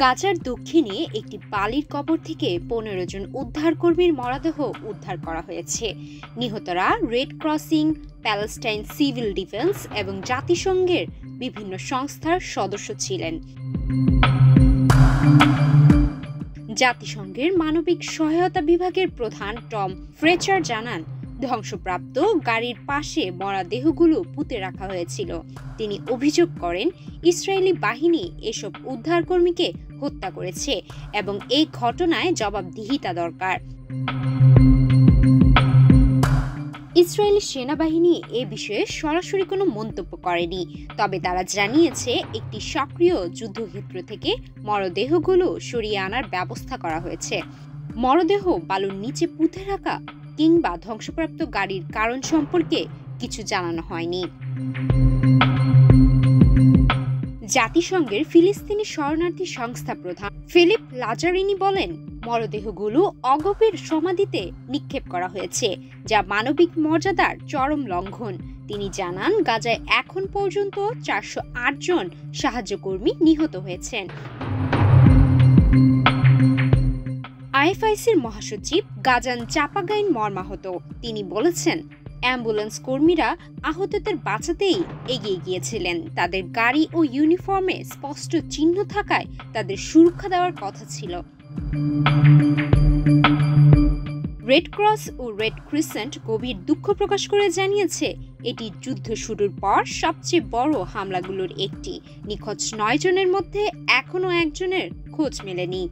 গাজার দক্ষিণে একটি বালির কবর থেকে ১৫ জন উদ্ধারকর্মীর মরদেহ উদ্ধার করা হয়েছে। নিহতরা red crossing, Palestine civil defence এবং জাতিসংঘের বিভিন্ন সংস্থার সদস্য ছিলেন। জাতিসংঘের মানবিক সহায়তা বিভাগের প্রধান টম ফ্রেচার জানান, ধ্বংসপ্রাপ্ত গাড়ির পাশে মরা দেহগুলো পুঁতে রাখা হয়েছিল। তিনি অভিযোগ করেন, ইসরায়েলি বাহিনী এসব উদ্ধারকর্মীকে হত্যা করেছে এবং এই ঘটনায় জবাবদিহিতা দরকার। ইসরায়েলি সেনাবাহিনী এ বিষয়ে সরাসরি কোনো মন্তব্য করেনি, তবে তারা জানিয়েছে একটি সক্রিয় যুদ্ধক্ষেত্র থেকে মরদেহগুলো সরিয়ে আনার ব্যবস্থা করা হয়েছে। মরদেহ বালুর নিচে পুঁতে রাখা কিংবা ধ্বংসপ্রাপ্ত গাড়ির কারণ সম্পর্কে কিছু জানানো হয়নি। জাতিসংঘের ফিলিস্তিনি শরণার্থী সংস্থা প্রধান ফিলিপ লাজারিনি বলেন, মরদেহগুলো অগভীর সমাধিতে নিক্ষেপ করা হয়েছে, যা মানবিক মর্যাদার চরম লঙ্ঘন। তিনি জানান, গাজায় এখন পর্যন্ত ৪০৮ জন সাহায্যকর্মী নিহত হয়েছেন। আইএফআইসির মহাসচিব গাজান চাপাগাইন মর্মাহত। তিনি বলেছেন, অ্যাম্বুলেন্স কর্মীরা আহতদের বাঁচাতেই এগিয়ে গিয়েছিলেন। তাদের গাড়ি ও ইউনিফর্মে স্পষ্ট চিহ্ন থাকায় তাদের সুরক্ষা দেওয়ার কথা ছিল। রেড ক্রস ও রেড ক্রিসেন্ট গভীর দুঃখ প্রকাশ করে জানিয়েছে, এটি যুদ্ধ শুরুর পর সবচেয়ে বড় হামলাগুলোর একটি। নিখোঁজ ৯ জনের মধ্যে এখনও একজনের খোঁজ মেলেনি।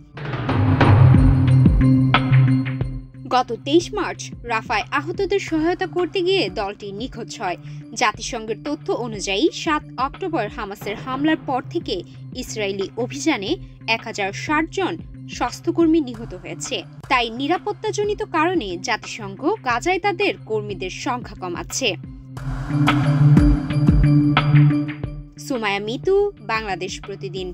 গত ২৩ মার্চ রাফায় আহতদের সহায়তা করতে গিয়ে দলটি নিখোঁজ হয়। জাতিসংঘের তথ্য অনুযায়ী ৭ অক্টোবর হামাসের হামলার পর থেকে ইসরায়েলি অভিযানে ১০৬০ জন স্বাস্থ্যকর্মী নিহত হয়েছে। তাই নিরাপত্তাজনিত কারণে জাতিসংঘ গাজায় তাদের কর্মীদের সংখ্যা কমাচ্ছে। সুমায়া মিতু, বাংলাদেশ প্রতিদিন।